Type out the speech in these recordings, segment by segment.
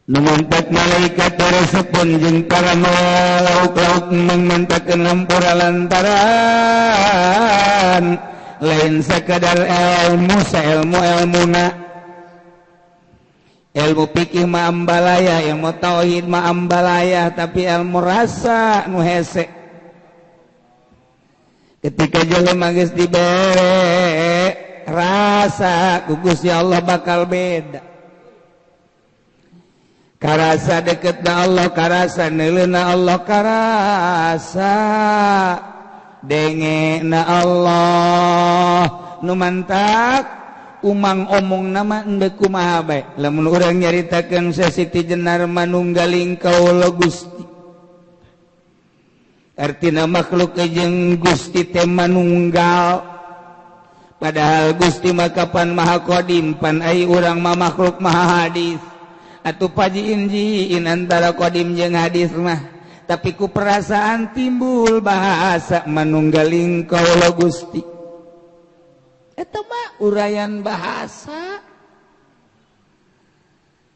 Numantak malaikat resepon jeung para lauk-lauk memantakeun lampura lantaran lain sakadar ilmu ilmuna ilmu fikih mah ambalaya, ilmu tauhid mah ambalaya, tapi ilmu rasa nu hese. Ketika jelema geus dibere rasa ku Gusti Allah bakal beda. Karasa deketna Allah, karasa neuleuna Allah, karasa dengena Allah. Nu mantak umang omong nama endek kumaha bae. Lamun urang nyaritakeun sasiti Jenar manunggaling kaula Gusti. Artina makhluk jeung Gusti teh manunggal. Padahal Gusti mah kapan maha qadim, pan ai urang mah makhluk maha hadis. Atuh pajiin-jiin antara qadim jeung hadis mah, tapi ku perasaan timbul bahasa manunggaling kaula Gusti. Eta mah urayan bahasa.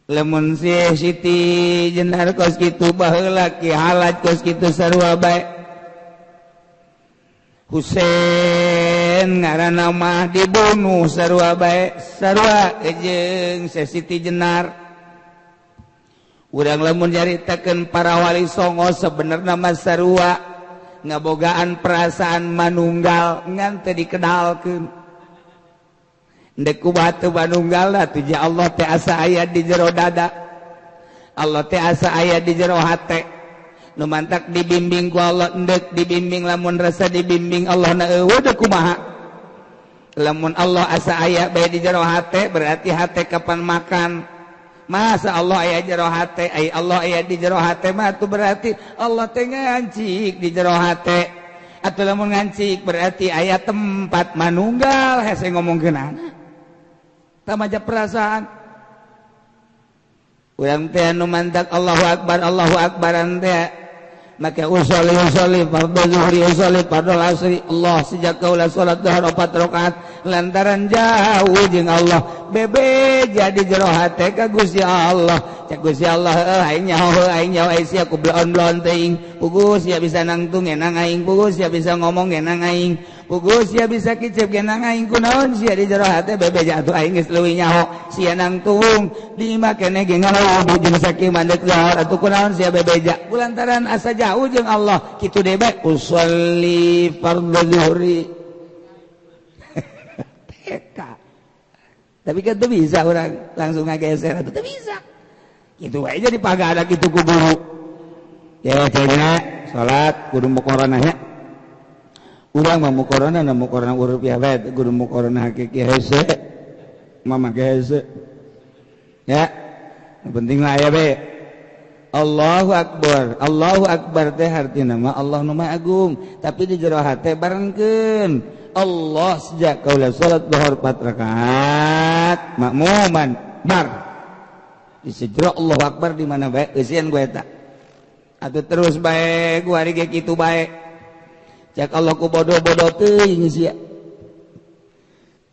Lamun Siti Jenar kos kitu baheula Ki Halat kos kitu sarua bae. Husein ngaranna mah dibunuh sarua bae, sarua jeung Siti Jenar. Urang lamun nyaritakeun para wali songo sebenarnya mah sarua ngabogaan perasaan manunggal ngan teu dikenalkeun. Endek kumaha teu manunggal atuh ja Allah teh asa aya di jero dada. Allah teh asa aya di jero hate. Nu mantak dibimbing ku Allah endek dibimbing, lamun rasa dibimbing Allah na eueuh teh kumaha. Lamun Allah asa aya bae di jero hate berarti hate kapan makan. Masa Allah aya jero hate, ai Allah aya di jero hate mah itu berarti Allah teh ngancik di jero hate. Atuh lamun ngancik berarti aya tempat manunggal hese ngomongkeunana. Tamaja perasaan. Urang teh anu mantak Allahu Akbar teh maka usolli fardhu zuhri usolli fardhu asri Allah sejak kaula salat duhur 4 rakaat lantaran jauh jeung Allah bebe jadi jero hate ka Gusti Allah. Cak Gusti Allah aing nyaho ai sia ku blon teuing pugus ya bisa nangtung ngenang aing, pugus ya bisa ngomong ngenang aing, pugus ya bisa kicep ngenang aing, kunaon sia di jero hate bebe jatuh aing geus leuwih nyaho sia nangtung di imah keneh ge ngalawu jeung saking mandek zahar atuh kunaon sia bebeja kulantaran asa jauh jeung Allah kitu deui bae usolli fardhu zuhri. Teka. Tapi kan teu bisa urang langsung ngageser atuh teu bisa. Kitu wae jadi pagada kitu ku guru. Ya cenah salat kudu muqaranah nya. Urang mah muqaranah na muqaranah urip ya bae kudu muqaranah hakiki hese. Mama hese. Ya. Yang penting lah aya bae. Allahu Akbar teh hartina mah Allah nu maha agung, tapi di jero hate barengkeun Allah sejak kaula salat duhur 4 rakaat makmuman bar di sejero Allahu Akbar di mana bae eusian gue eta atuh terus bae ku ari ge kitu bae cak Allah ku bodoh-bodoh teuing sia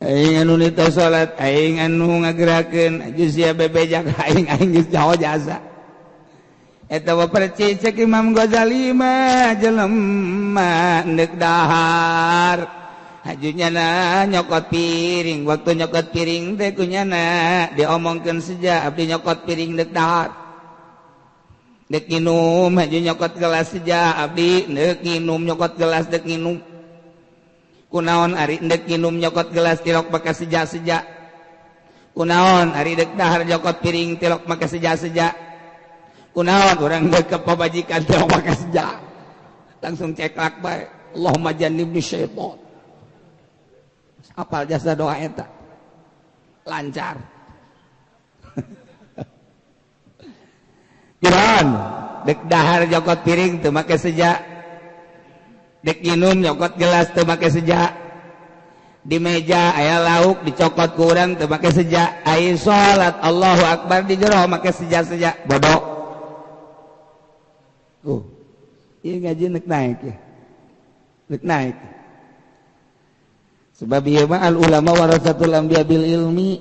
aing anu nita salat aing anu ngagerakeun geus sia bebejak aing geus nyaho jasa. Eta mah percicek Imam Ghazali mah jelema neuk dahar hajunyana nyokot piring waktu nyokot piring teh kunyana diomongkeun seja abdi nyokot piring neuk dahar neuk nginum haju nyokot gelas seja abdi neuk nginum nyokot gelas neuk nginum kunaon ari neuk nginum nyokot gelas tilok make seja-seja kunaon ari neuk dahar nyokot piring tilok make seja-seja kunaon urang geus ka pabajikan teh make seja langsung ceklak bae Allahumma jannibni syaitan apal jasa doa eta lancar Kiran dek dahar nyokot piring teu make seja dek nginum nyokot gelas teu make seja di meja aya lauk dicokot ku urang teu make seja ai salat Allahu Akbar di jero make seja-seja bodoh. Iya ngaji nek naik ya. Nek naik. Sebab ieu mah al ulama warasatul anbiya bil ilmi,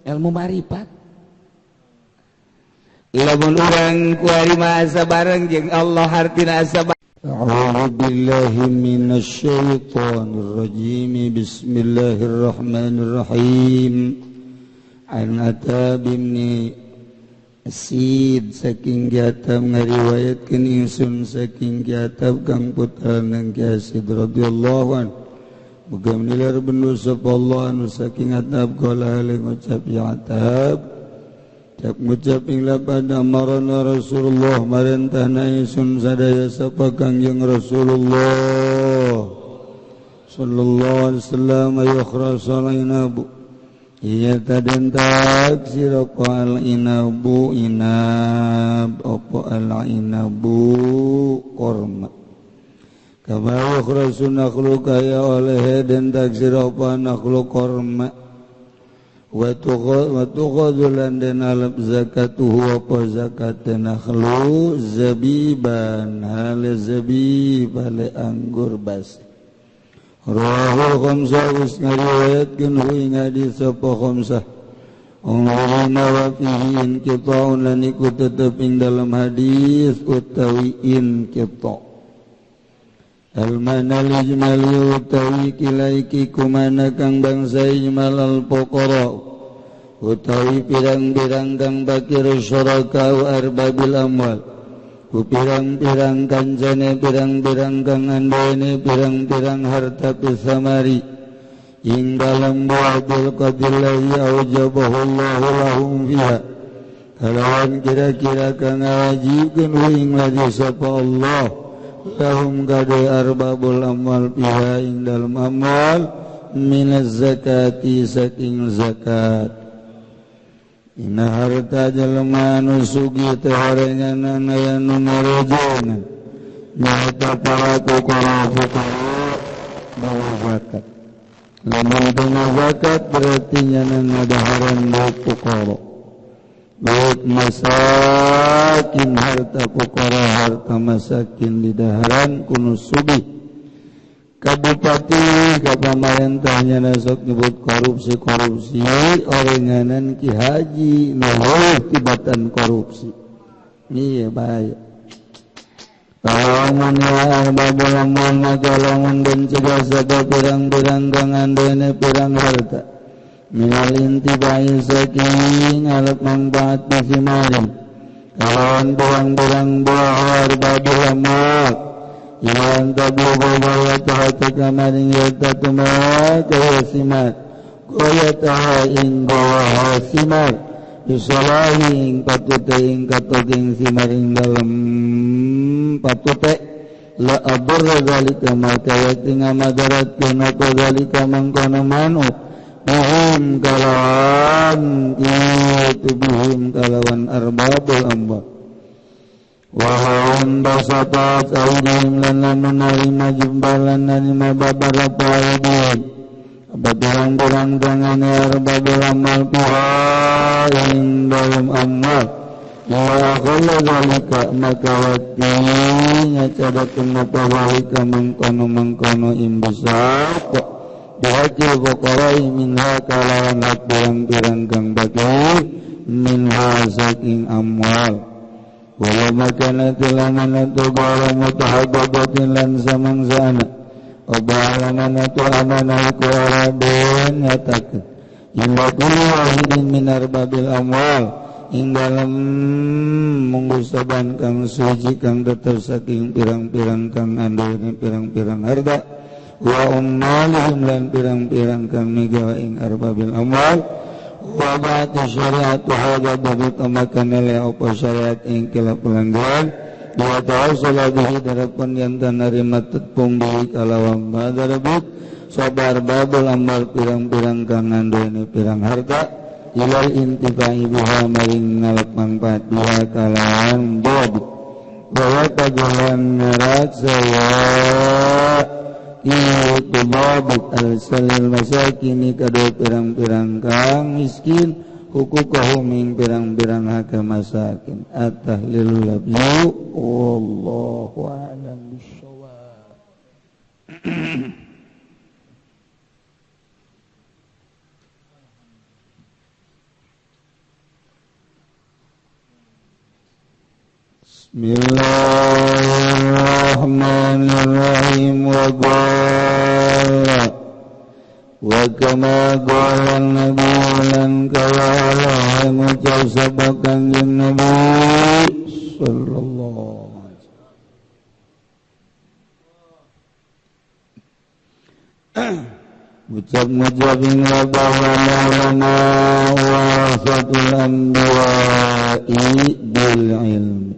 ilmu ma'rifat. lamun urang kuarima bareng jeung Allah hartina sabar. أعوذ بالله من الشيطان الرجيم بسم الله الرحمن الرحيم عن عتاب بن Asid saking Atab ngariwayatkeun ingsun saking Atab kang putranan Asid radhiyallahu an muga nilar bendu sapa Allah anu saking Atab qala hale ngucap ya Atab cak ngucap ing lapad amarana Rasulullah marentahna ingsun sadaya sapa Kangjeng Rasulullah sallallahu alaihi wasallam ayukhrasalaina bu iya taden tak sirapa al-inabu inab apa al-inabu korma kama yukhrasu nakhlu kaya oleh den tak sirapa nakhlu korma wa tuqadulan den alap zakatuhu apa zakat nakhlu zabiban hal zabib hal anggur basi Rawahul khamsah us ngariwayatkeun hu ing hadis sapa khamsah umurna wa fihi inqita'un lan iku tetep ing dalam hadis utawi inqita' al-mana lijmali utawi kilaiki kumana kang bangsa ijmal al-fuqara utawi pirang-pirang kang bakir syuraka wa arbabil amwal ku pirang-pirang kancane pirang-pirang kang andene pirang-pirang harta pisamari ing dalam buatul qadillahi aujabahullahu lahum fiha kalawan kira-kira kang ngawajibkeun ing lagi sapa Allah lahum kade arbabul amwal fiha ing dalam amwal minaz zakati saking zakat Ina harta jelema anu sugih teh horenganan aya nu ngarejeungan nyaeta para fuqara bawa zakat. Lamun teu zakat berarti nyanan ngadaharan baik fuqara. Baik masakin harta fuqara harta masakin didaharan kuno sugih. Kabupati ka pamarentahnya nasok nyebut korupsi orenganan Ki Haji nuhun tibatan korupsi iya bahaya lamun ya babulamun maka lamun dan cegah sabab pirang-pirang kang andene pirang harta minal intibai saking alap manfaat masimarin lawan pirang-pirang buah babulamun Iman tablu gaya tahata kamaring yata tumak kaya simat Gaya taha ing gawa simat Yusalahi ing patute ing katoging simaring dalam patute La aburra dalika maka yating amadarat kenapa dalika mangkono manut Bihim kalawan itu bihim kalawan arbabul ambab Wahum basatat aidihim lan menerima jumbalan narima babarapa aidihim Abadurang-durang dangane arbabul amal piha ing dalam amal Ya akhala dalika maka wakti nyacadatun mapawalika mengkono-mengkono imbusat Dihakil fuqarai minha kalawan hak pirang-pirang kang bagi minha saking amwal Walau makana tilaman itu gara mutahababatin lan samang sana Obalaman itu amanah kuaraben nyatakan Illa kuli wahidin minar babil amwal Ing dalam menggusaban kang suci kang datar saking pirang-pirang kang andalnya pirang-pirang harta Wa ummalihim lan pirang-pirang kang migawa ing arbabil amwal Wabati syariat hadza babi tamakan oleh apa syariat ing kala pelanggaran wa ta'assala bihi darapun yang tanarima tetpung bihi kalawan badarabut sabar babul amal pirang-pirang kang ngandene pirang harta ilal intifai biha maring ngalap manfaat biha kalawan babu bahwa kajalan ngarat saya itu babut al-salil masakini kado pirang-pirang kang miskin hukukahum ing pirang-pirang hak masakin at-tahlilul labyu wallahu a'lam bishawab Bismillahirrahmanirrahim wa kama qala Nabi lan kawala ngucap sabda kanjeng Nabi sallallahu alaihi wasallam ucap ing bahwa ulama warasatul anbiya'i bil ilmi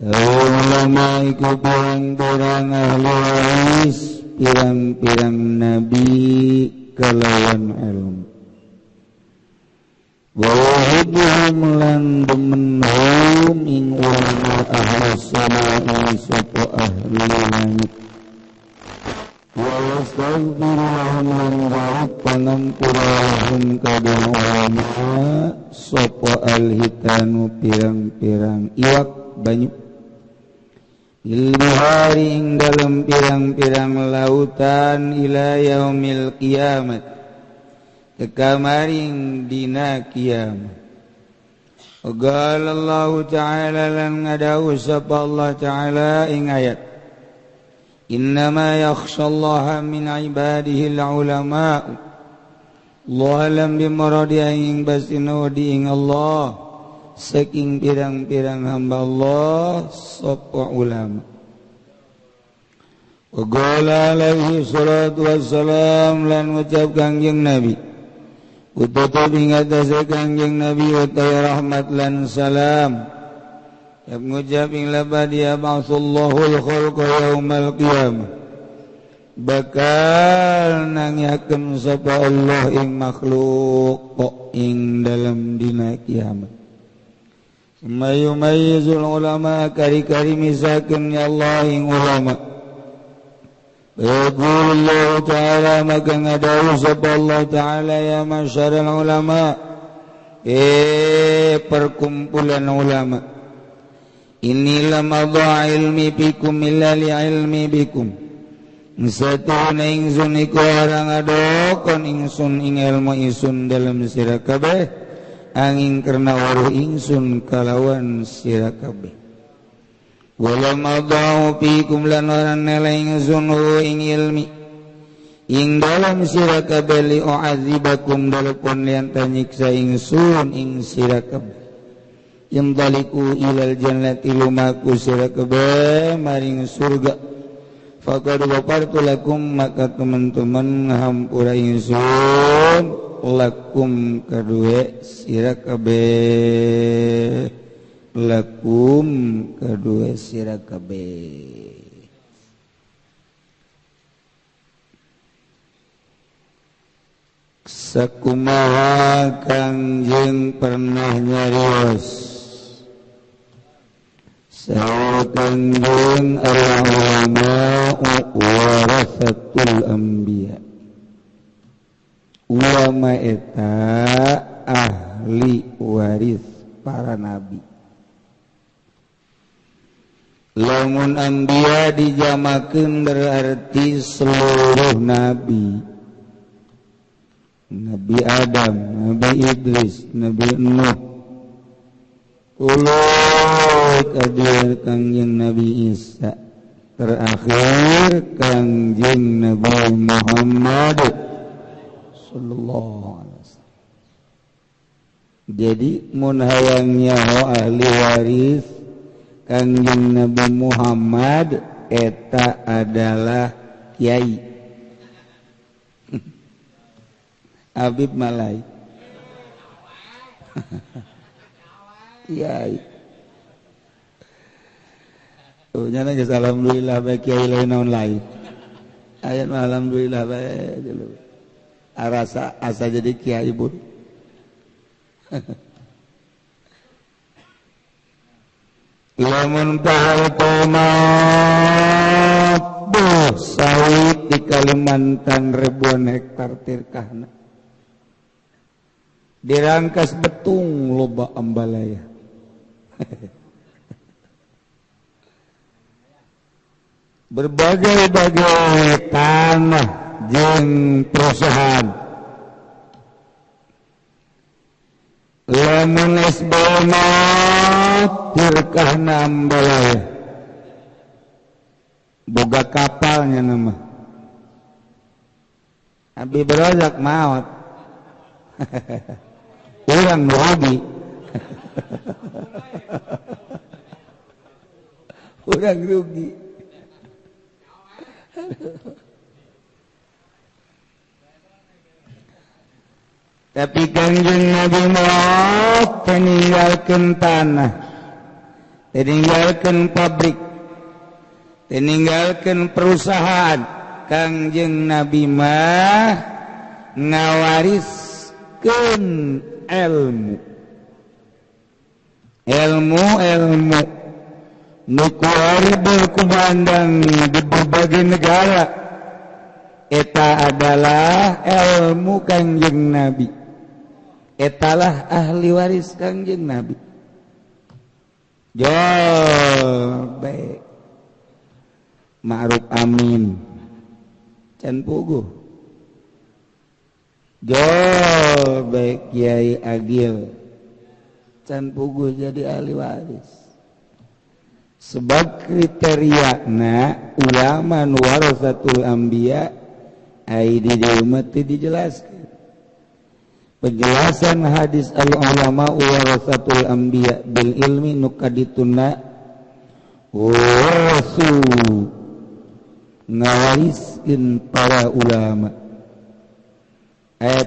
ulama iku pirang-pirang ahli waris pirang-pirang nabi kalawan ilmu wa yuhibbuhum lan demenhum ing ulama ahli samai sapa ahli langit wa yastaghfiruhum lan jawab pangampurahum kadang ulama sapa alhitanu pirang-pirang iwak banyu ilbihari ing dalam pirang-pirang lautan ila yaumil kiamat tekamaring dina kiamat. Qala Allah Ta'ala lan ngadawu sapa Allah Ta'ala ing ayat innama yakhshallaha min ibadihi al-ulama Allah lam bimaradi ing basinu di ing Allah saking pirang-pirang hamba Allah sapa ulama. Wa qala alaihi salatu wassalam lan ngucap kanjeng Nabi ututup ing atase kanjeng Nabi utai rahmat lan salam yang ngucap ing labadi ba'atsallahu al-khalqa yaumal qiyamah bakal nangyakeun sapa Allah ing makhluk ing dalam dina kiamat. Mayumayyizul ulama kari-kari misakeun ya Allah ing ulama. Yaqulullah ta'ala maka ngadawu sapa Allah ta'ala ya masyarul ulama perkumpulan ulama inilah madha ilmi bikum illa li ilmi bikum satuna ingsun iku arang adokon ingsun ing ilmu ingsun dalam sira kabeh angin karena waruh ingsun kalawan sira kabeh wala madau fikum lan orang nilai ingsun ing ilmi ing dalam sira kabeh li u'adzibakum dalipun lian tanyiksa ingsun ing sira kabeh yamdaliku ilal jannati lumaku sira kabeh maring surga faqad wafartu lakum maka teman-teman ngahampura ingsun lakum kadue sira kabeh lakum kadue sira kabeh sakumaha kangjeng pernah nyarios saha kangjeng al-ulama warasatul anbiya ulama eta ahli waris para nabi. Lamun anbiya dijamakeun berarti seluruh nabi. Nabi Adam, Nabi Idris, Nabi Nuh. Ulul kadir kangjeng Nabi Isa. Terakhir kangjeng Nabi Muhammad sallallahu alaihi wasallam. Jadi mun hayang nyaho ahli waris kangjeng Nabi Muhammad eta adalah kiai Habib Malai. Kiai. Oh nyana geus alhamdulillah bae kiai lain naon lain. Aya alhamdulillah bae dulu. Arasa asa jadi kiai bun. Lamun tahal tomat sawit di Kalimantan ribuan hektar tirkahna dirangkas betung loba ambalaya. Berbagai-bagai tanah jeung perusahaan lamun esbona tirkah nambal boga kapalnya nama abi berozak maut urang rugi urang rugi tapi Kangjeng Nabi Muhammad meninggalkan tanah, meninggalkan pabrik, meninggalkan perusahaan. Kangjeng Nabi mah ngawariskeun ilmu, ilmu nu berkumandang di berbagai negara. Eta adalah ilmu Kangjeng Nabi. Etalah ahli waris Kangjeng Nabi. Jol baik Ma'ruf Amin can puguh. Jol baik Kiai Agil can puguh jadi ahli waris. Sebab kriteriana ulama warasatul anbiya ai di umat dijelaskan. Penjelasan hadis al-ulama warasatul anbiya bil ilmi nukadituna rasul ngawariskeun para ulama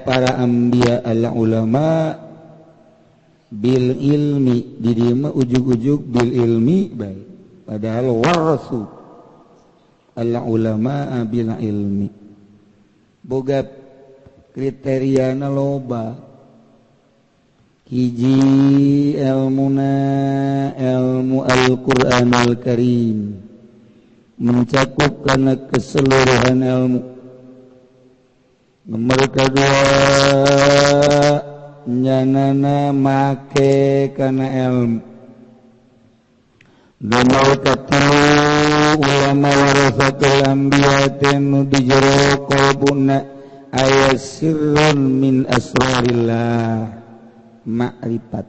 para anbiya al-ulama bil ilmi di dieu mah ujug-ujug bil ilmi baik padahal warasul al-ulama bil ilmi boga kriteriana loba hiji ilmuna ilmu Al-Qur'anul Karim mencakup karena keseluruhan ilmu. Nomor kedua nyanana make karena ilmu. Nomor ketiga ulama warasatul anbiya tenu dijero qalbuna ayat sirrun min asrarillah ma'rifat.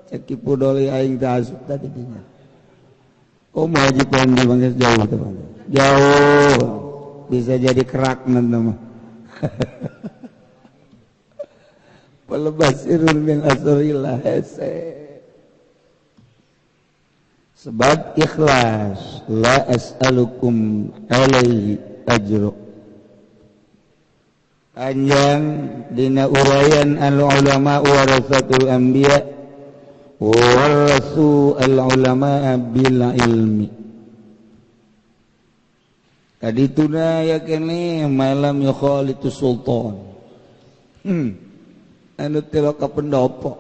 Ceki pudoli aing tasuk tadi dinya. Mau haji pandi bangsa jauh teman. Jauh bisa jadi kerak nanti mah. Pelebas sirrun min asrarillah sebab ikhlas la as'alukum alaihi ajra panjang dina urayan al-ulama warasatul anbiya warasu al-ulama bil ilmi kadituna ya kene malam yukhalitu sultan anu teu ka pendopo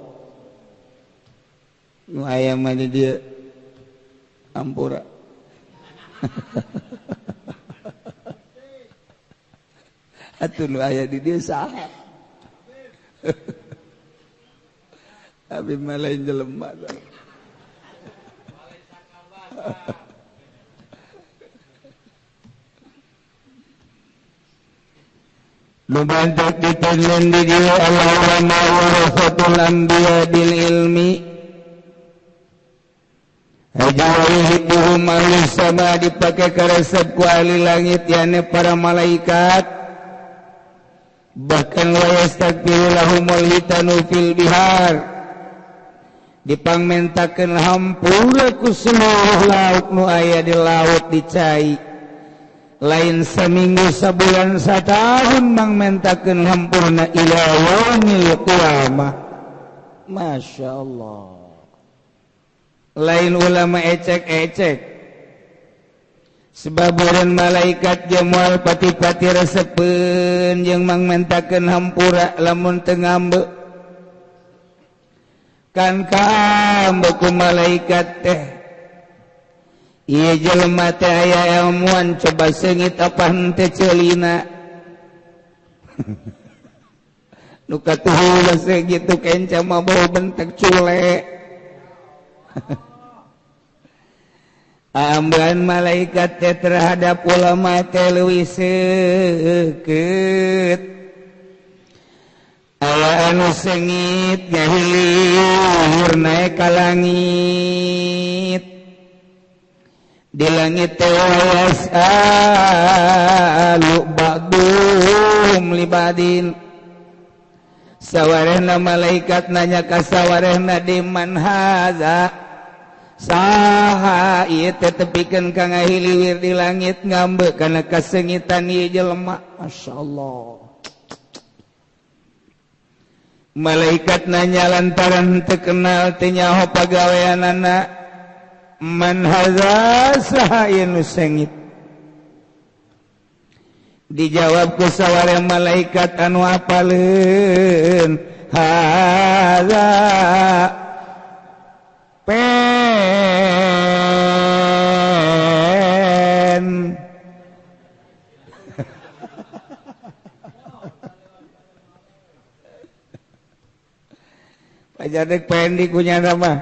nu aya mah di dieu ampura atuh nu aya di dieu saha abi mah lain jelema nu bantak dipikeun di dieu al-ulama warasatul anbiya bil ilmi hajawihiduhum ahli sama dipakai karesep ku ahli langit yane para malaikat bahkan wa yastaghfiru lahumul hitanu fil bihar dipangmentakeun hampura ku seluruh laut nu aya di laut dicai lain saminggu sabulan satahun mangmentakeun hampurna ila yaumil qiyamah masyaallah lain ulama ecek-ecek sebab urang malaikat jamual pati-pati resepeun jeung mangmentakeun hampura lamun teu ngambe kan kaambe ku malaikat teh ieu jelema teh aya ilmuan coba seungit apa henteu ceulina nu katuhul segitu kenca mah bau bentek cule amban malaikat teh terhadap ulama teh leuwih seukeut anu sengit ngahilir naik ka langit di langit tewas alu ba'dum libadin sawarehna malaikat nanya ka sawarehna di man haza saha ieu teh tepikeun ka ngahiliwir di langit ngambe kana kasengitan ieu jelema masyaallah. Malaikat nanya lantaran teu kenal teu nyaho pagaweanana man haza saha ieu nu sengit. Dijawab ku sawareh malaikat anu apaleun haza pen pajadek pen di kunyana mah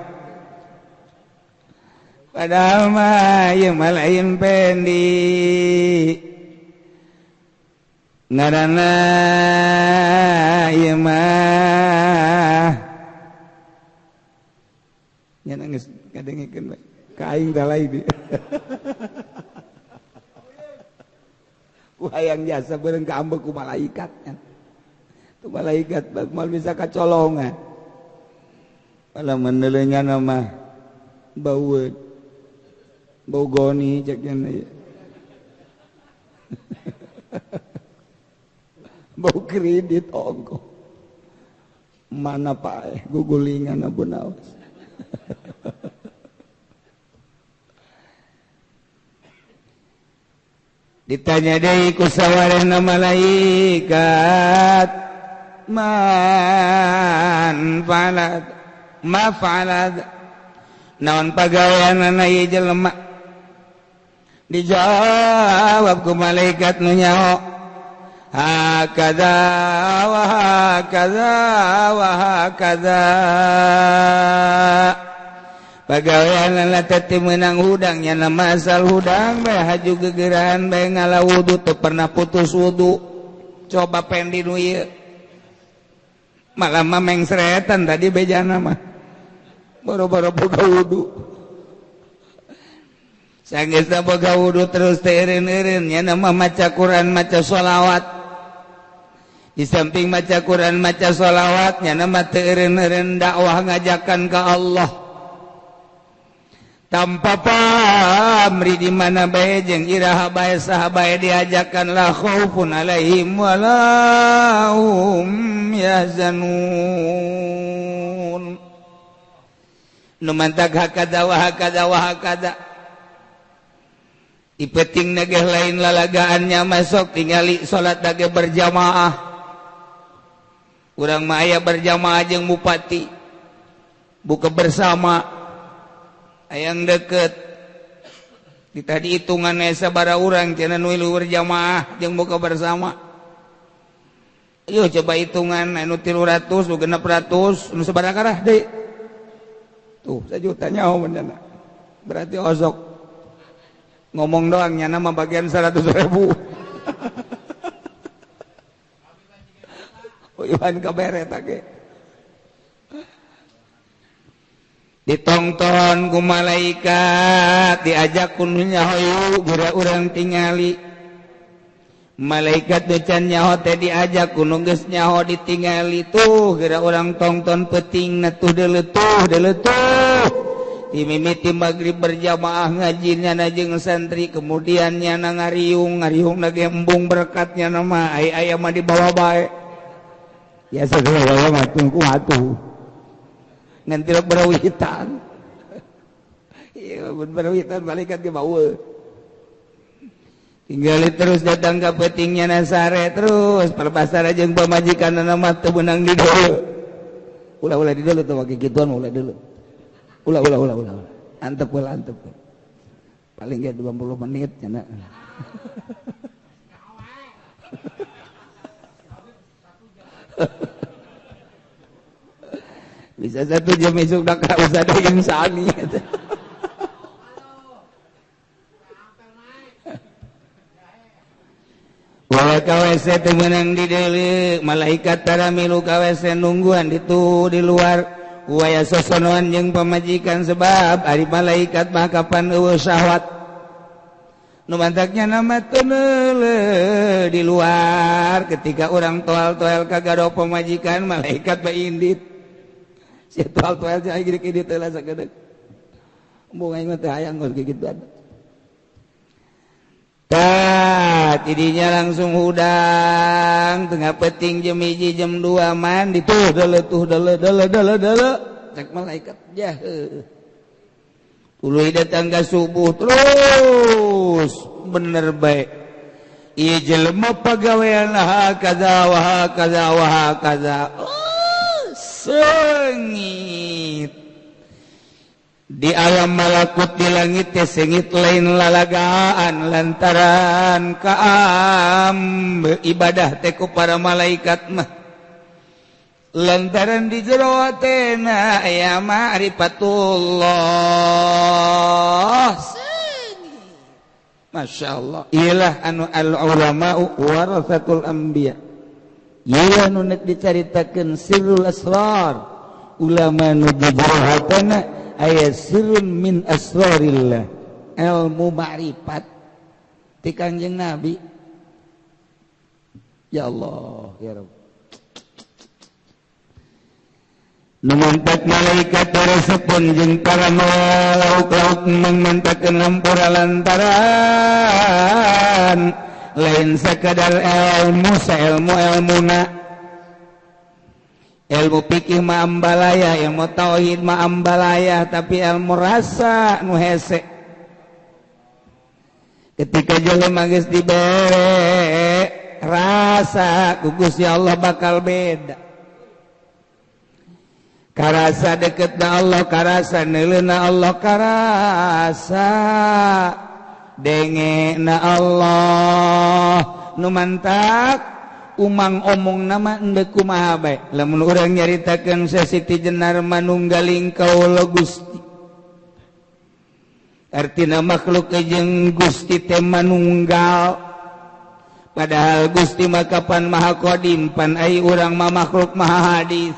padahal mah ieu mah lain pen di ngaranna ieu mah nya geus ngadengikeun bae ka aing teh lain di hayang jasa beureung kaambek ku malaikat nya tu malaikat moal bisa kacolongan pala mendelengana mah bau goni cek nya bau kredit ongko mana pae gugulingan abu naos ditanya deui ku sawarehna malaikat man fa'alat ma fa'alat naon pagaweanana ieu jelema dijawab ku malaikat nu nyaho hakadha wa hakadha wa hakadha pagaweanana teh meunang hudang nya nama asal hudang bae haju gegeran bae ngala wudu teu pernah putus wudu coba pendi nu ieu malah mah mengsretan tadi bejana mah boro-boro boga wudu sanggeusna boga wudu terus teh eureun-eureun nya nama maca Quran maca sholawat di samping maca Quran maca sholawat nya nama teu eureun-eureun dakwah ngajakan ka Allah tanpa pamri di mana bae jeung iraha bae saha bae diajakan la khaufun alaihim wala hum yahzanun nu mantag hakada wa hakada wa hakada ipeting nageh lain lalagaannya masuk tingali salat dage berjamaah urang mah aya berjamaah jeung bupati buka bersama ayang deket di tadi hitungan sabara urang cenah nu ilu berjamaah jeung buka bersama ayo coba hitungan anu 300 nu 600 nu sabaraha karah deui tuh 1 juta nyaho benerna berarti osok ngomong doang nya nama bagian 100.000 Iwan kabere tage ditongton ku malaikat diajak kununya hoyu geura urang tingali malaikat decan nyaho teh diajak kuno geus nyaho ditingali tuh geura urang tongton peutingna tuh deleutuh dimimiti maghrib berjamaah ngajinya jeung santri kemudian nyana ngariung lagi embung berkatnya nama aya mah di bawah bae ya segala mah tungku atuh ngan teu berawitan ieu mun berawitan malaikat ge bawa tinggal terus datang ka peutingnya nasare terus palpasar jeung pamajikanna mah teu beunang di dieu ulah di dieu teh make kituan ulah deuleu ulah antep paling ge 20 menit cenah bisa 1 jam esuk dak usah ada yang sani wala KWC temenang di delik malaikat tara milu KWC nungguan itu di luar waya sosonoan jeung pamajikan sebab ari malaikat mah kapan eueuh syahwat nu mantaknya nama teneule di luar ketika orang toal-toal kagado pamajikan malaikat baindit si toal-toal cai gini-gini teh lah sakedeuk embung aing mah teh hayang geus kitu tidinya langsung hudang tengah peting jam 1 jam 2 mandi tuh dele cek malaikat jahe tuluy datang ka subuh terus bener bae ieu jelema pagawean hakaza wa hakaza wa hakaza sengit di alam malakut di langit teh sengit lain lalagaan lantaran kaam ibadah teh ku para malaikat mah lantaran di jero hatena aya ma'rifatullah masyaallah iyalah anu al ulama warasatul anbiya iyalah nu nek dicaritakeun sirrul asrar ulama nu di jero hatena ayat sirrun min asrarillah ilmu ma'rifat ti Kangjeng Nabi ya Allah ya Rabb nu mantak malaikat resepun jeung para lauk-lauk mantakeun lampura lantaran lain sakadar ilmu ilmuna ilmu fikih mah ambalaya, ilmu tauhid mah ambalaya, tapi ilmu rasa nu hese. Ketika jelema geus dibere rasa ku Gusti Allah bakal beda. Karasa deketna Allah, karasa neuleuna Allah, karasa dengena Allah nu mantak umang omong nama endek kumaha bae lamun urang nyaritakeun sasiti jenar manunggaling kaula Gusti artina makhluk jeung Gusti teh manunggal padahal Gusti mah kapan maha qadim pan ai urang mah makhluk maha hadis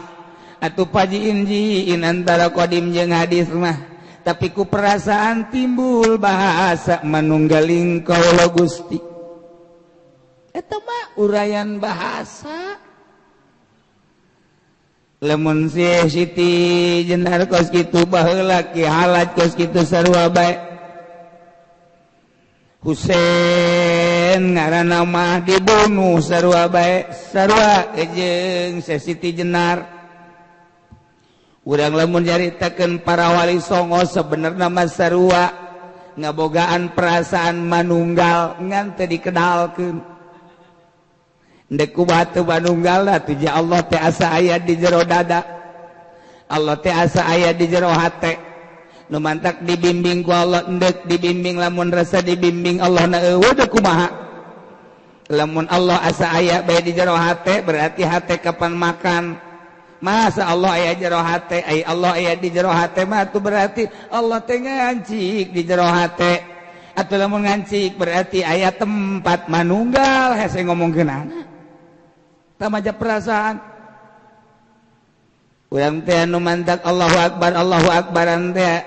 atuh pajiin antara qadim jeung hadis mah tapi ku perasaan timbul bahasa manunggaling kaula Gusti eta mah urayan bahasa lamun Siti Jenar kos kitu baheula Ki Halat kos kitu sarua bae Husein ngaranna mah dibunuh sarua bae sarua jeung Siti Jenar urang lamun nyaritakeun para wali songo sebenarna mah sarua ngabogaan perasaan manunggal ngan teu dikenalkeun ndek kumaha teu manunggal atuh ja Allah teh asa aya di jero dada Allah teh asa aya di jero hate nu mantak dibimbing ku Allah ndek dibimbing lamun rasa dibimbing Allah na eueuh teh kumaha lamun Allah asa aya bae di jero hate berarti hate kapan makan masa Allah aya jero hate ai Allah aya di jero hate mah tuh berarti Allah teh ngancik di jero hate atuh lamun ngancik berarti aya tempat manunggal hese ngomongkeunana tamaja perasaan urang teh anu mantak Allahu Akbar teh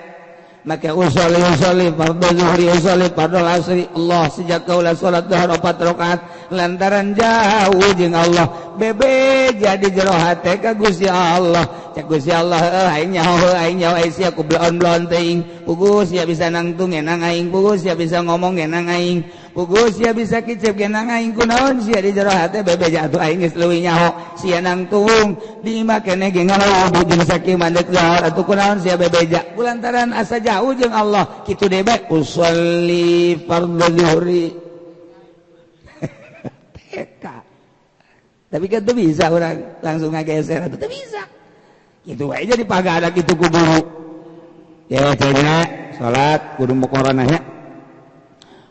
maka usolli fardhu zuhri usolli fardhu asri Allah sejak kaula salat duhur 4 rakaat lantaran jauh jeung Allah bebe jadi jero hate ka Gusti Allah cek Gusti Allah aing nyaho ai sia ku blon-blon teuing pugus sia bisa nangtung ngenang aing pugus sia bisa ngomong ngenang aing pugus sia bisa kicep ngenang aing kunaon sia di jero hate bebe jatuh aing geus leuwih nyaho sia nangtung di imah keneh ge ngalawu jeung saking mandek zahar atuh kunaon sia bebeja kulantaran asa jauh jeung Allah kitu deui bae usolli fardhu zuhri tapi kan tuh bisa orang langsung ngageser atau tuh bisa gitu aja dipagada gitu ku guru ya cina salat kudu mukorona nya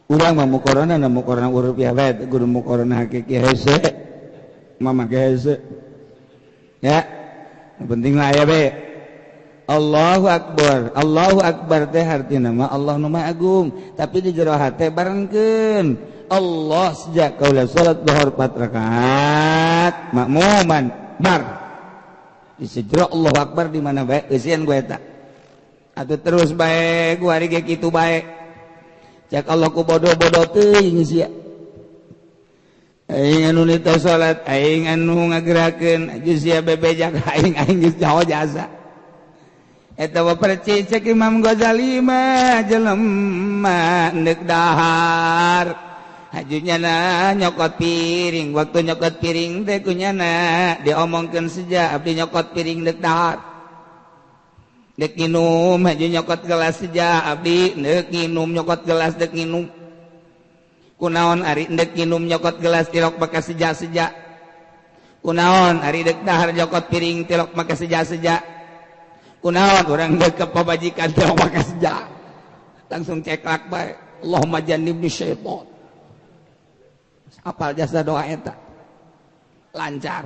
urang mah mukorona na mukorona urip ya bae kudu mukorona hakiki hese mama hese ya penting lah aya bae Allahu Akbar teh artina mah Allah nu Maha Agung tapi di jero hate barengkeun Allah sejak kaula salat zuhur 4 rakaat makmuman bar disejero Allahu akbar di mana bae eusian gue eta atuh terus bae gue ari ge kitu bae cak Allah ku bodoh-bodoh teuing sia aing anu nita salat aing anu ngagerakeun geus sia bebejak aing geus nyaho jasa eta mah perci cek Imam Ghazali mah jelema neuk dahar hajunyana nyokot piring waktu nyokot piring teh kunyana diomongkeun seja abdi nyokot piring neuk dahar dek nginum haju nyokot gelas seja abdi neuk nginum nyokot gelas deuk nginum kunaon ari deuk nginum nyokot gelas tilok make seja-seja kunaon ari deuk dahar nyokot piring tilok make seja-seja kunaon urang deuk ke pabajikan tilok make seja langsung ceklak bae Allahumma jannibni syaitan apal jasa doa eta lancar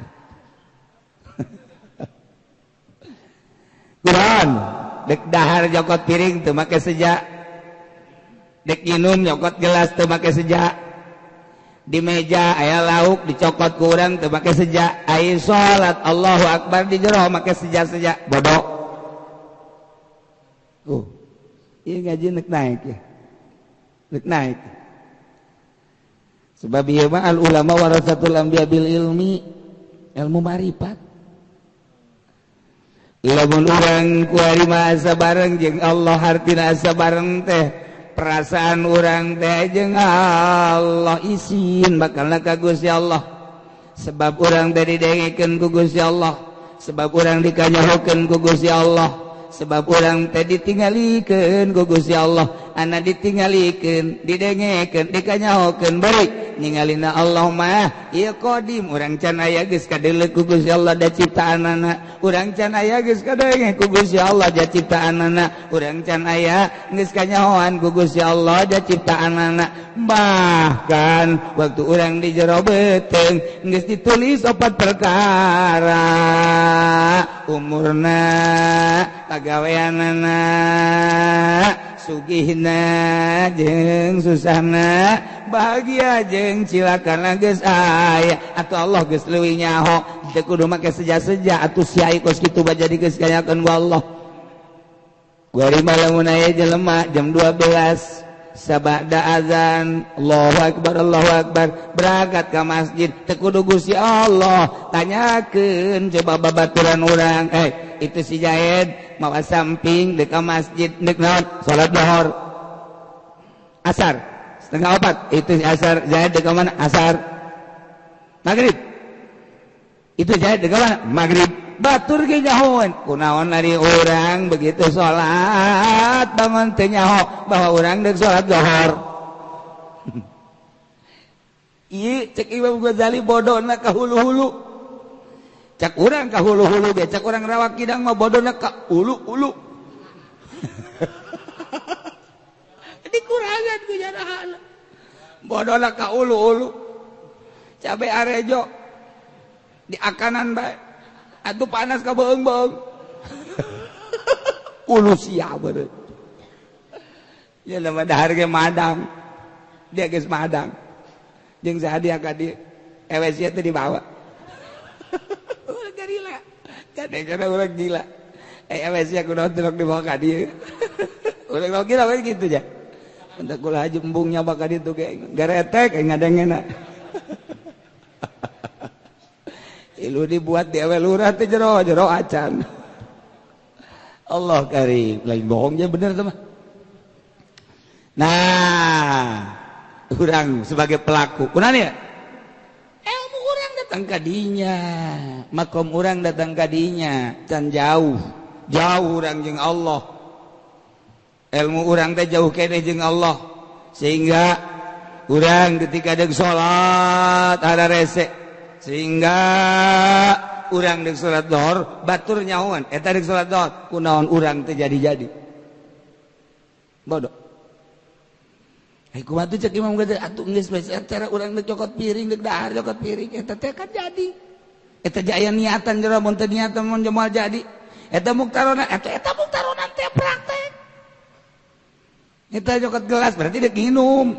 Quran dek dahar nyokot piring teu make seja dek minum nyokot gelas teu make seja di meja aya lauk dicokot ku urang teu make seja ai salat Allahu akbar di jero make seja-seja bodoh ieu ngaji neuk naik ya neuk naik sebab ieu mah al ulama warasatul anbiya bil ilmi ilmu marifat lamun urang kuari mah asa bareng jeung Allah hartina asa bareng teh perasaan urang teh jeung Allah isin bakalna ka Gusti Allah sebab urang teh didengekeun ku Gusti Allah sebab urang dikanyahokeun ku Gusti Allah sebab urang teh ditinggalikeun ku Gusti Allah ana ditinggalikeun didengekeun dikanyahokeun bari ningalina Allah mah ieu qadim urang can aya geus kadeuleu ku Gusti Allah da ciptaanana urang can aya geus kadenge ku Gusti Allah da ciptaanana urang can aya geus kanyahoan ku Gusti Allah da ciptaanana bahkan waktu urang di jero beuteung geus ditulis 4 perkara umurna pagaweanana sugihna jeung susahna bahagia jeung cilakana geus aya atuh Allah geus leuwih nyaho teu kudu make seja-seja atuh siai kos kitu jadi geus kanyakeun ku Allah kuari malamun aya jelema jam 12 sabada azan Allahu akbar berangkat ka masjid teu kudu Gusti Allah tanyakeun coba babaturan urang itu si Jaid mawa samping deuk ka masjid deuk naon salat zuhur asar 3:30 itu si asar Jaid deuk ka mana asar maghrib itu Jaid deuk ka mana maghrib batur ge nyahoan kunaon ari urang begitu salat bangun teu nyaho bahwa urang deuk salat zuhur ieu cek Imam Ghazali bodona ka hulu-hulu cak urang ka hulu-hulu ge cak urang rawak kidang mah bodona ka ulu-ulu dikurangan ku jarahan bodona ka ulu-ulu cabe arejo di akanan bae atuh panas ka beung-beung ulu sia bener ya nama dahar ge madang dia geus madang jeung sadia ka dieu ewesnya teh dibawa gila kadang-kadang orang gila ewesnya kunaon teh dibawa ka dieu urang gila we kitu ja entek kula haji embung nyoba ka ditu ge garetek ngadengena ilu dibuat di ewe lurah teh jero acan Allah karim lain bohongnya bener teman nah urang sebagai pelaku kunaon ya ilmu urang datang ka dinya makom urang datang ka dinya can jauh urang jeung Allah ilmu urang teh jauh keneh jeung Allah sehingga urang ketika deuk salat ada rese sehingga urang deuk salat zuhur batur nyahoan eta deuk salat zuhur kunaon urang teh jadi bodoh kumaha tuh cek Imam Ghazali atuh geus bae cara urang deuk cokot piring deuk dahar cokot piring eta teh kan jadi eta aya niatan jero mun teu niatan mun moal jadi eta muktarona eta muktarona teh praktek eta cokot gelas berarti deuk nginum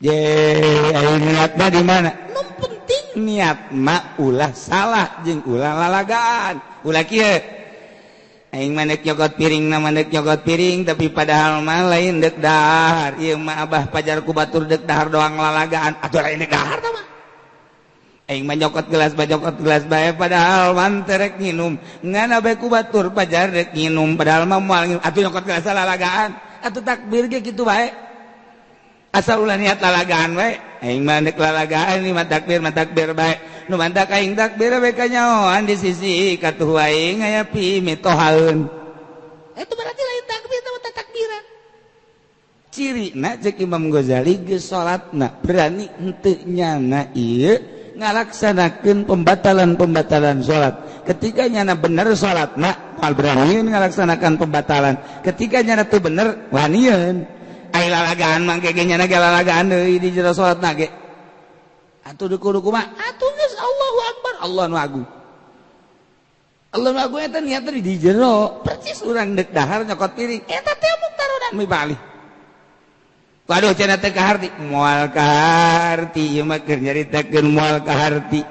niatna di mana nu penting niat mah ulah salah jeung ulah lalagaan ulah kieu aing mah neuk nyogot piring na mah neuk nyogot piring tapi padahal mah lain deuk dahar ieu mah abah pajar ku batur deuk dahar doang lalagaan atuh lain deuk dahar tah mah aing mah nyokot gelas bae padahal mah teu rek nginum ngan abe ku batur pajar rek nginum padahal mah moal nginum atuh nyokot gelas lalagaan atuh takbir ge kitu bae asal ulah niat lalagaan wae aing mah neuk lalagaan ni mah takbir bae nu mantak aing takbir bae kanyahoan di sisi katuh aing aya pimitohaeun eta berarti lain takbir teh takbiran cirina cek Imam Ghazali geus salatna berani henteu nyana ieu ngalaksanakeun pembatalan salat ketika nyana bener salatna moal berani ngalaksanakan pembatalan ketika nyana teu bener wanieun ai lalagaan mangke ge nyana ge lalagaan deui di jero salatna ge atuh duku-duku mah atuh geus Allahu Akbar Allah nu agung eta niatna di jero percis urang deuk dahar nyokot piring eta teh muktarodan mi bali waduh cenah teh kaharti moal kaharti ieu mah keur nyaritakeun moal kaharti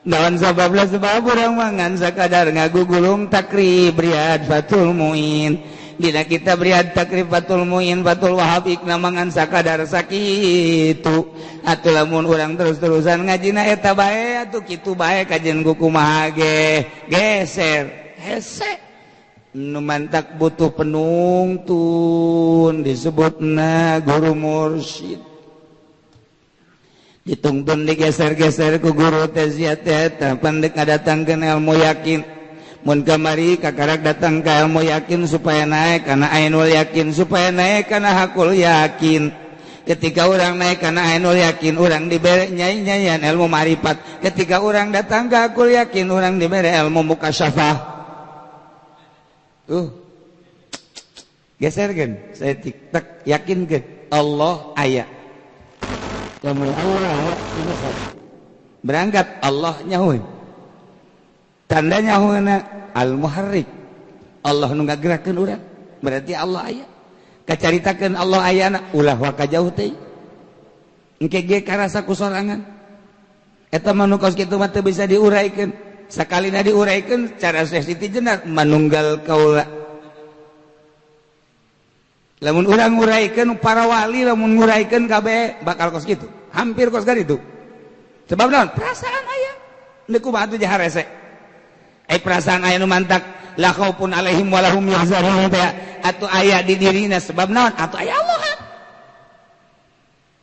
naon sababna sebab urang mah ngan sakadar ngagugulung takrib riyad fatul muin dina kita beriad takrib Fathul Muin Fathul Wahab ikna mangan sakadar sakitu atuh lamun urang terus-terusan ngajina eta bae atuh kitu bae kajen ku kumaha ge geser hese nu mantak butuh penungtun disebutna guru mursyid ditungtun digeser-geser ku guru teh sia teh pandek ngadatangkeun ilmu yakin mun kamari kakarak datang ka ilmu yakin supaya naik kana ainul yakin supaya naik kana hakul yakin ketika orang naik kana ainul yakin orang dibere nyai-nyaian ilmu marifat ketika orang datang ka hakul yakin orang dibere ilmu mukasyafah geserkeun saya tik-tak yakinkeun Allah aya lamun Allah berangkat Allah nyahoeun tanda nyahoeuna al-muharrik Allah nu ngagerakeun urang berarti Allah aya kacaritakeun Allah ayana ulah waka jauh teh engke ge karasa ku sorangan eta mah nu kos kitu mah teu bisa diuraykeun sakalina diuraykeun cara Syekh Siti Jenar manunggal kaula lamun urang nguraykeun para wali lamun nguraykeun kabeh bakal kos kitu hampir kos kitu sebab naon perasaan aya neuk kumaha atuh jahar rese perasaan aya nu mantak la khaufun alaihim walahum yahzanun atuh aya di dirina sebab naon atuh aya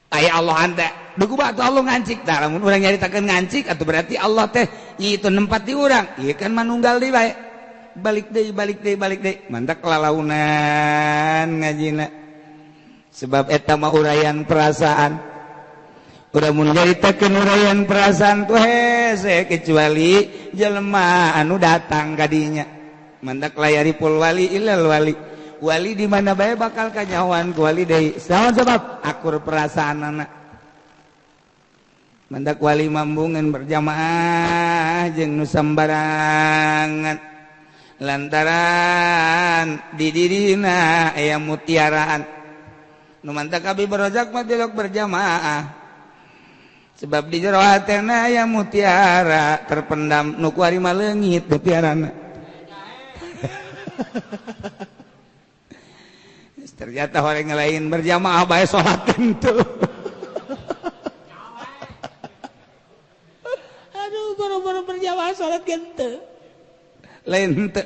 Allahan teh dugu atuh Allah ngancik tah lamun urang nyaritakeun ngancik atuh berarti Allah teh itu nempati urang ieu kan manunggal deui bae balik deui mantak lalaunan ngajina sebab eta mah urayan perasaan udah mun nyaritakeun urayan perasaan tuh hese kecuali jelema anu datang ka dinya mandak layaripul wali ilal wali di mana bae bakal kanyahoan ku wali deui saon sebab akur perasaanana mandak wali mambungeun berjamaah jeung nu sambarangan lantaran di dirina aya mutiaraan nu mantak abi berojak mah dilok berjamaah sebab di jero hatena aya mutiara terpendam nu ku ari mah leungit mutiarana ternyata orang lain berjamaah bae salat teu aduh boro-boro berjamaah salat teu lain teu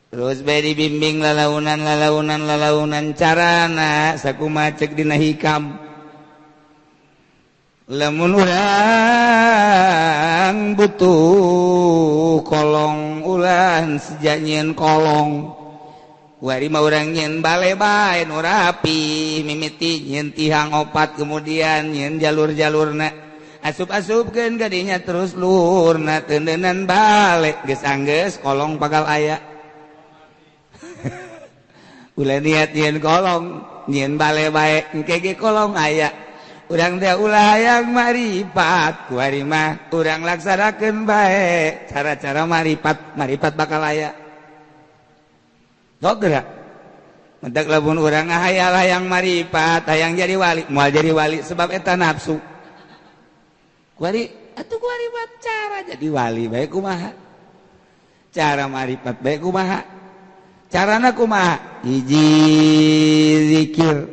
terus bae dibimbing lalaunan carana sakumaha ceuk dina hikam lamun urang butuh kolong ulah sejak nyieun kolong wari mah urang nyieun bale bae nu rapi mimiti nyieun tihang opat kemudian nyieun jalur-jalurna asup-asupkeun ka dinya terus luhurna teundeunnan bale geus anggeus kolong bakal aya ulah niat nyieun kolong nyieun bale bae engke ge kolong aya urang teh ulah hayang marifat ku ari mah urang laksanakeun bae cara-cara marifat bakal aya sok geura mentak lamun urang ngahayal hayang maripat hayang jadi wali moal jadi wali sebab eta nafsu kuari atuh kuari cara jadi wali bae kumaha cara maripat bae kumaha carana kumaha hiji zikir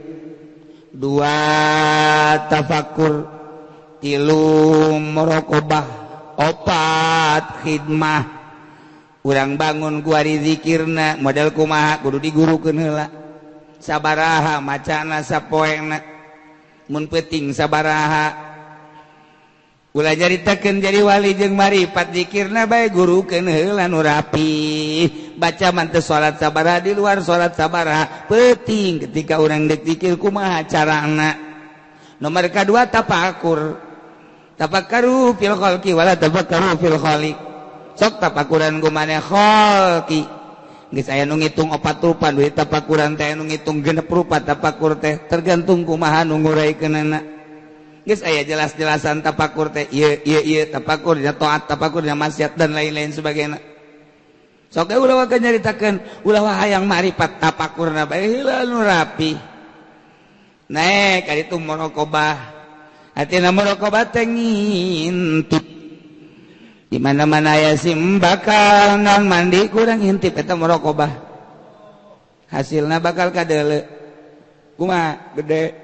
dua tafakur tilu muraqabah opat khidmah urang bangun kuari zikirna model kumaha kudu digurukeun heula sabaraha macana sapoena mun peuting sabaraha ulah jaritakeun jadi wali jeung maripat zikirna bae gurukeun heula nu rapi baca mah teu salat sabaraha di luar salat sabaraha peuting ketika urang deuk zikir kumaha carana nomor kadua tapakur tafakkaru fil khalqi wala tafakkaru fil khaliq sok tapakuran ku maneh khalqi geus aya nu ngitung 4 rupa duit tapakuran teh nu ngitung 6 rupa tapakur teh tergantung kumaha nu nguraikeunana geus aya jelas-jelasan tapakur teh ieu tapakur nya taat tapakur nya maksiat dan lain-lain sebagainya sok ulah wae nyaritakeun ulah hayang maripat tapakurna bae heula nu rapi naik ka ditu muraqabah atina muraqabah teh ngintip di mana-mana aya sim bakal naon mandi kurang intip eta muraqabah hasilna bakal kadeuleu kumaha gede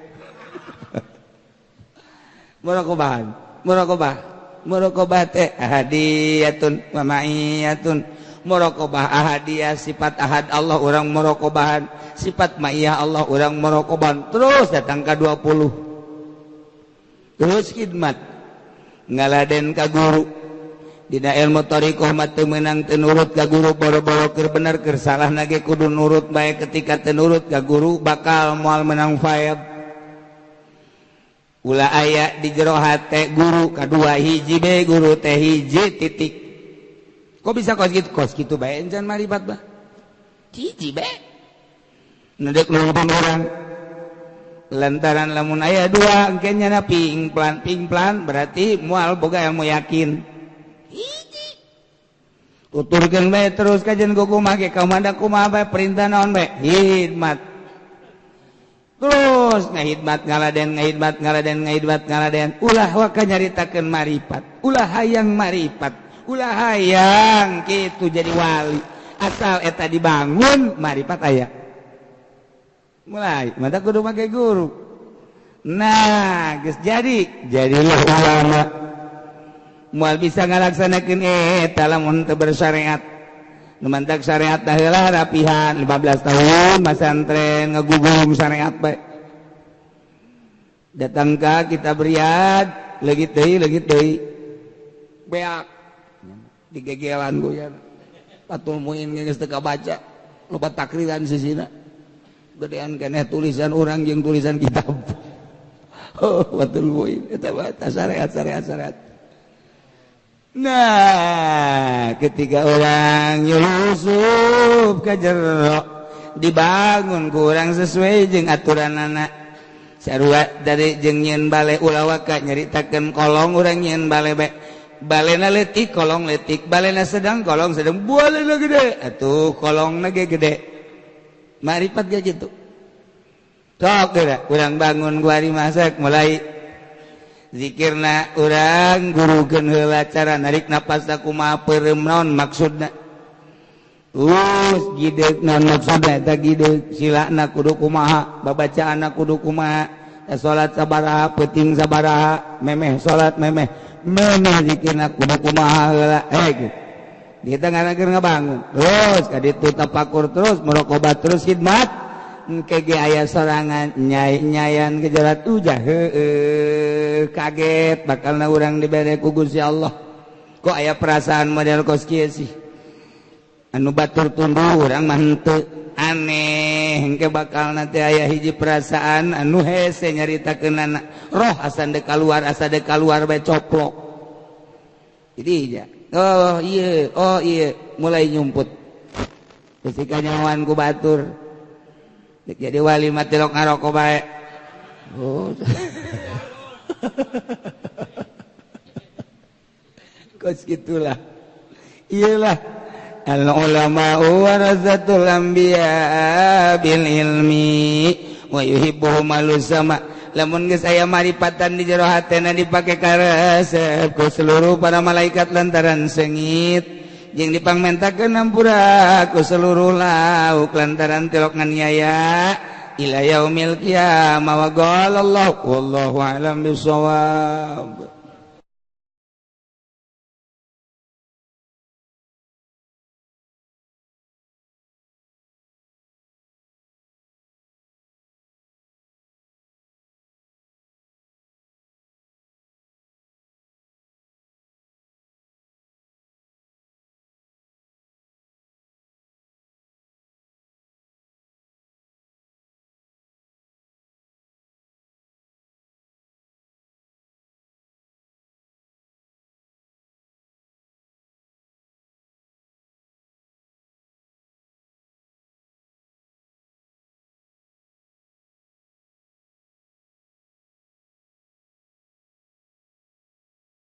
muraqabah teh ahadiyatun wa ma'iyatun muraqabah ahadiyah sifat ahad Allah urang muraqabahan sifat ma'iyah Allah urang muraqabahan terus datang ka 20 terus khidmat ngaladen ka guru dina ilmu thariqah mah teu meunang teu nurut ka guru boro-boro keur bener keur salah nage kudu nurut bae ketika teu nurut ka guru bakal moal menang faed ulah aya di jero hate guru kadua hiji bae guru teh hiji titik kok bisa kos kitu bae encan maripat bah hiji bae nedek nulungan orang lantaran lamun aya dua engke nya ping-plan berarti moal boga ilmu yakin tuturkeun bae terus kajian kumaha ge kamanda kumaha bae perintah naon bae khidmat terus ngahidmat ngaladen ulah waka nyaritakeun maripat ulah hayang maripat ulah hayang kitu jadi wali asal eta dibangun maripat aya mulai mata kudu make guru nah geus jadilah ulama moal bisa ngalaksanakeun eta lamun teu bersyariat nu mantak syariat tah heula rapihan 15 tahun masantren ngagugum syariat bae datang ka kitab riyad leugit deui beak digegelan goyan patul muin geus teu kabaca loba takriran sisina gedean keneh tulisan urang jeung tulisan kitab oh patul muin eta batas syariat nah ketika orang nyulusup ka jero dibangun kurang sesuai jeung aturanana sarua dari jeung nyeun bale ulah waka nyaritakeun kolong urang nyeun bale bae balena leutik kolong leutik balena sedang kolong sedang balena gede atuh kolongna ge gede maripat ge kitu sok geura urang bangun kuari masak mulai zikirna urang gurukeun heula cara narik napasna kumaha peureum naon maksudna terus gideuk naon maksudna eta gideuk silana kudu kumaha babacaanna kudu kumaha salat sabaraha peuting sabaraha memeh salat memeh zikirna kudu kumaha heula gitu kita ngarakeun ngabangun terus ka ditu tapakur terus muraqabah terus khidmat engke ge aya sorangan nyayan ke jalan ujah kaget bakalna urang dibere ku Gusti Allah kok aya perasaan model kos kieu sih anu batur tunduh urang mah henteu aneh engke bakalna teh aya hiji perasaan anu hese nyaritakeunana roh asa deuk kaluar bae coplok jadi oh iya mulai nyumput ketika nyawan ku batur jadi wali mah tilok ngaroko bae oh kos gitulah iyalah al-ulama warasatul anbiya bil ilmi wa yuhibbuhum al-sama. Lamun geus aya maripatan di jero hatena dipake karesep ku seluruh para malaikat lantaran sengit jeung dipangmentakeun hampura ku seluruh lauk lantaran tilok nganiaya ila yaumil qiyamah wa qala Allah wallahu a'lam bissawab.